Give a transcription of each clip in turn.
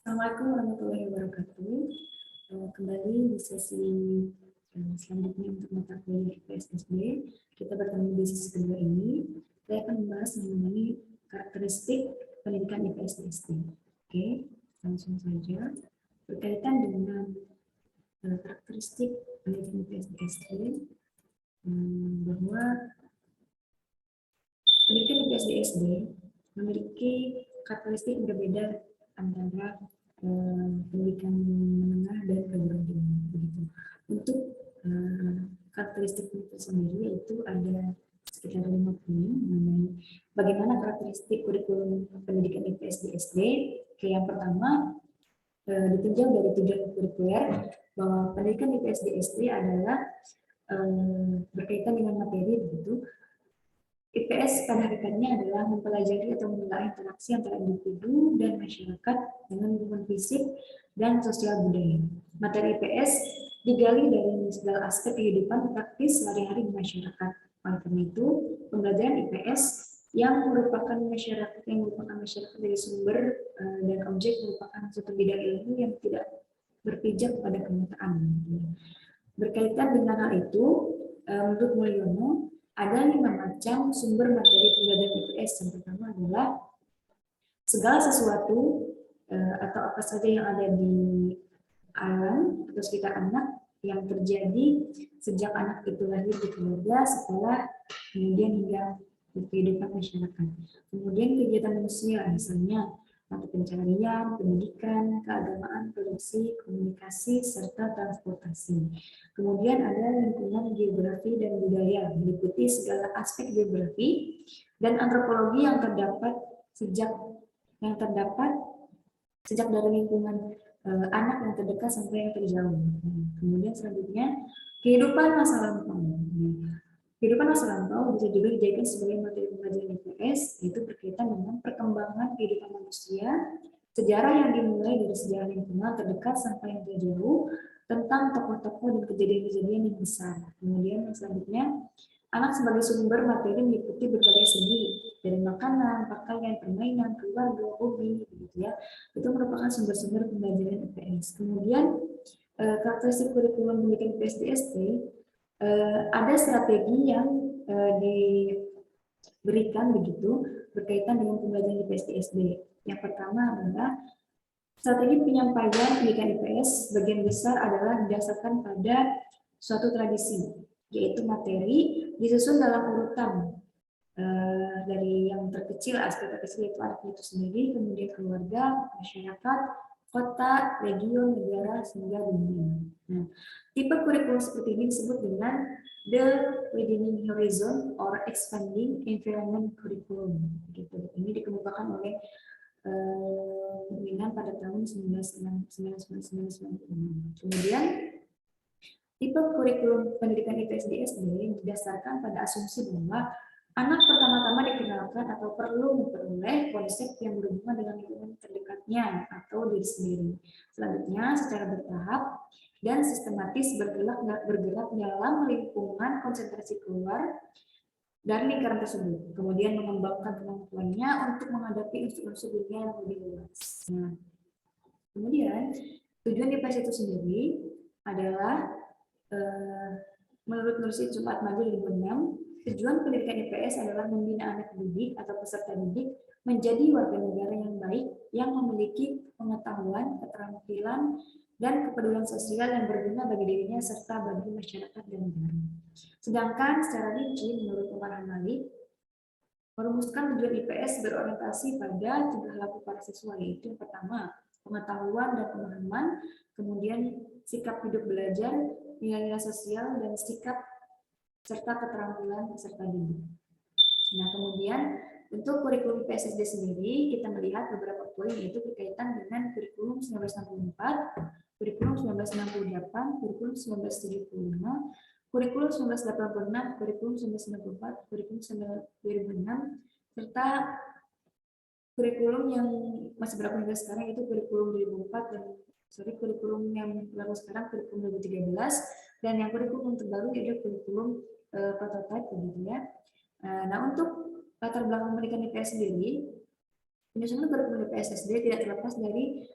Assalamualaikum warahmatullahi wabarakatuh. Kembali di sesi selanjutnya untuk mata kuliah IPS-SD. Kita bertemu di sesi kedua ini. Saya akan membahas mengenai karakteristik pendidikan IPS-SD. Oke, langsung saja. Berkaitan dengan karakteristik pendidikan IPS-SD, bahwa pendidikan IPS-SD memiliki karakteristik berbeda antara pendidikan menengah dan perguruan tinggi. Begitu. Untuk karakteristik itu sendiri yaitu ada sekitar 5 poin mengenai bagaimana karakteristik kurikulum pendidikan IPS di SD. Yang pertama, ditinjau dari tujuan kurikuler bahwa pendidikan IPS di SD adalah berkaitan dengan materi begitu. IPS pada hakikatnya adalah mempelajari atau menelaah interaksi antara individu dan masyarakat dengan lingkungan fisik dan sosial budaya. Materi IPS digali dari segala aspek kehidupan praktis sehari-hari di masyarakat. Oleh karena itu, pembelajaran IPS yang merupakan masyarakat dari sumber dan objek merupakan suatu bidang ilmu yang tidak berpijak pada kenyataan. Berkaitan dengan hal itu, menurut Mulyono, ada 5 macam sumber materi pembelajaran IPS. Yang pertama adalah segala sesuatu atau apa saja yang ada di alam atau sekitar anak yang terjadi sejak anak itu lahir di keluarga, sekolah, kemudian hingga kehidupan masyarakat. Kemudian kegiatan manusia, misalnya mata pencarian, pendidikan, keagamaan, produksi, komunikasi, serta transportasi. Kemudian ada lingkungan geografi dan budaya, meliputi segala aspek geografi dan antropologi yang terdapat sejak dari lingkungan anak yang terdekat sampai yang terjauh. Kemudian selanjutnya kehidupan masa lampau. Kehidupan masa lampau bisa juga dijadikan sebagai materi pembelajaran IPS, yaitu berkaitan dengan perkembangan kehidupan manusia, sejarah yang dimulai dari sejarah lingkungan terdekat sampai yang terjauh, tentang tokoh-tokoh dan kejadian-kejadian yang besar. Kemudian selanjutnya, anak sebagai sumber materi meliputi berbagai segi, dari makanan, pakaian, permainan, keluarga, hobi, gitu ya. Itu merupakan sumber-sumber pembelajaran IPS. Kemudian karakteristik kurikulum pendidikan IPS di SD, ada strategi yang diberikan begitu berkaitan dengan pembelajaran IPS di SD. Yang pertama adalah strategi penyampaian pendidikan IPS sebagian besar adalah didasarkan pada suatu tradisi, yaitu materi disusun dalam urutan dari yang terkecil, aspek terkecil itu anak itu sendiri, kemudian keluarga, masyarakat, kota, region, negara, hingga dunia. Nah, tipe kurikulum seperti ini disebut dengan the widening horizon or expanding environment curriculum. Gitu. Ini dikemukakan oleh pemilihan pada tahun 1996. Kemudian tipe kurikulum pendidikan IPS di SD didasarkan pada asumsi bahwa anak pertama-tama dikenalkan atau perlu memperoleh konsep yang berhubungan dengan lingkungan terdekatnya atau diri sendiri. Selanjutnya, secara bertahap dan sistematis bergerak dalam lingkungan konsentrasi keluar dari lingkaran tersebut. Kemudian mengembangkan kemampuannya untuk menghadapi unsur-unsur dunia yang lebih luas. Nah, kemudian tujuan IPS itu sendiri adalah menurut Nursi Jumat Maju 2006, tujuan pendidikan IPS adalah membina anak didik atau peserta didik menjadi warga negara yang baik, yang memiliki pengetahuan, keterampilan, dan kepedulian sosial yang berguna bagi dirinya serta bagi masyarakat dan negara. Sedangkan secara rinci, menurut Umar Hanali, merumuskan tujuan IPS berorientasi pada 3 laku para siswa, yaitu yang pertama, pengetahuan dan pemahaman, kemudian sikap hidup belajar, nilai-nilai sosial, dan sikap serta keterampilan peserta didik. Nah, kemudian untuk kurikulum IPS SD sendiri, kita melihat beberapa poin, yaitu berkaitan dengan kurikulum 1964, kurikulum 1968, kurikulum 1975, kurikulum 1986, kurikulum 1994, kurikulum 2006, serta kurikulum yang masih berlaku hingga sekarang itu kurikulum 2004 dan kurikulum yang berlaku sekarang kurikulum 2013, dan yang kurikulum terbaru yaitu kurikulum prototype begitu ya. Nah, untuk latar belakang pendidikan IPS sendiri, penyusunan kurikulum IPS SD tidak terlepas dari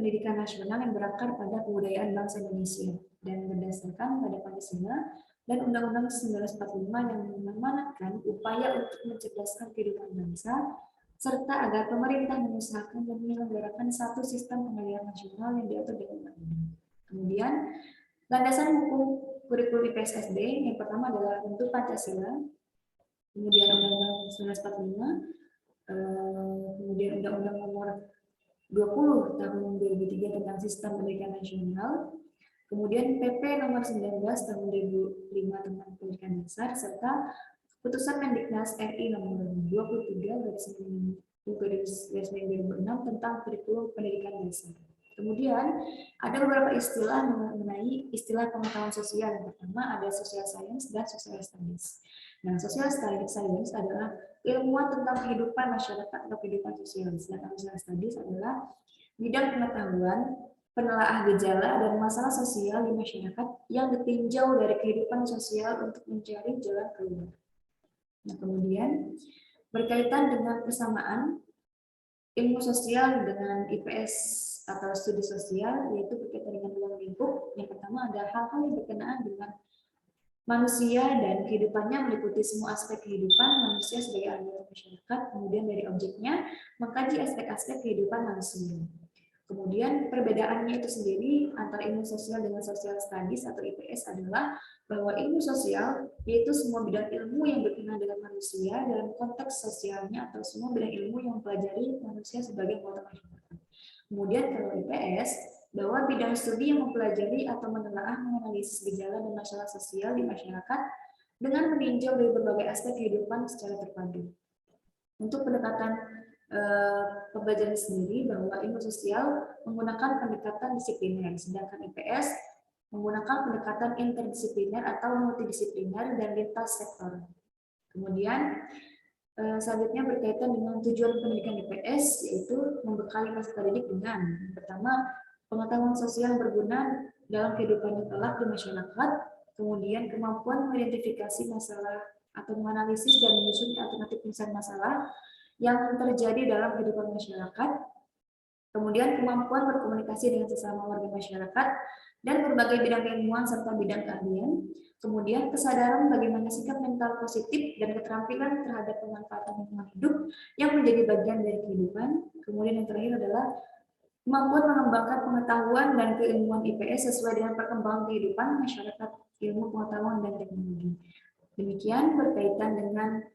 pendidikan nasional yang berakar pada kebudayaan bangsa Indonesia dan berdasarkan pada Pancasila dan Undang-Undang 1945 yang mengamanatkan upaya untuk mencerdaskan kehidupan bangsa, serta agar pemerintah mengusahakan dan menyelenggarakan satu sistem pembayaran nasional yang diatur dengan undang-undang. Kemudian, landasan hukum kurikulum IPS SD yang pertama adalah untuk Pancasila, kemudian Undang-Undang 1945, kemudian Undang-Undang Nomor 20 tahun 2003 tentang Sistem Pendidikan Nasional, kemudian PP Nomor 19 tahun 2005 tentang Pendidikan Dasar, serta Putusan Mendiknas RI Nomor 23/2006 tentang Kurikulum Pendidikan Dasar. Kemudian ada beberapa istilah mengenai istilah pengetahuan sosial. Yang pertama ada social science dan social studies. Nah, social science adalah ilmuwan tentang kehidupan masyarakat atau kehidupan sosial. Sedangkan social studies adalah bidang pengetahuan, penelaah gejala dan masalah sosial di masyarakat yang ditinjau dari kehidupan sosial untuk mencari jalan keluar. Nah, kemudian berkaitan dengan persamaan ilmu sosial dengan IPS atau studi sosial, yaitu berkaitan dengan ruang lingkup. Yang pertama ada hal-hal yang berkenaan dengan manusia dan kehidupannya meliputi semua aspek kehidupan manusia sebagai anggota masyarakat. Kemudian dari objeknya mengkaji aspek-aspek kehidupan manusia. Kemudian perbedaannya itu sendiri antara ilmu sosial dengan social studies atau IPS adalah bahwa ilmu sosial yaitu semua bidang ilmu yang berkenaan dengan manusia dalam konteks sosialnya atau semua bidang ilmu yang mempelajari manusia sebagai anggota masyarakat. Kemudian kalau IPS, bahwa bidang studi yang mempelajari atau menelaah menganalisis gejala dan masalah sosial di masyarakat dengan meninjau dari berbagai aspek kehidupan secara terpadu. Untuk pendekatan pembelajaran sendiri, bahwa ilmu sosial menggunakan pendekatan disipliner, sedangkan IPS menggunakan pendekatan interdisipliner atau multidisipliner dan lintas sektor. Kemudian selanjutnya berkaitan dengan tujuan pendidikan IPS, yaitu membekali peserta didik dengan yang pertama pengetahuan sosial yang berguna dalam kehidupan yang kelak di masyarakat, kemudian kemampuan mengidentifikasi masalah atau menganalisis dan menyusun alternatif penyelesaian masalah yang terjadi dalam kehidupan masyarakat, kemudian kemampuan berkomunikasi dengan sesama warga masyarakat dan berbagai bidang keilmuan serta bidang keahlian, kemudian kesadaran bagaimana sikap mental positif dan keterampilan terhadap pemanfaatan lingkungan hidup yang menjadi bagian dari kehidupan, kemudian yang terakhir adalah kemampuan mengembangkan pengetahuan dan keilmuan IPS sesuai dengan perkembangan kehidupan masyarakat, ilmu pengetahuan dan teknologi. Demikian berkaitan dengan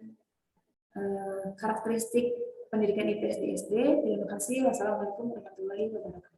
karakteristik pendidikan IPS di SD. Terima kasih. Wassalamualaikum warahmatullahi wabarakatuh.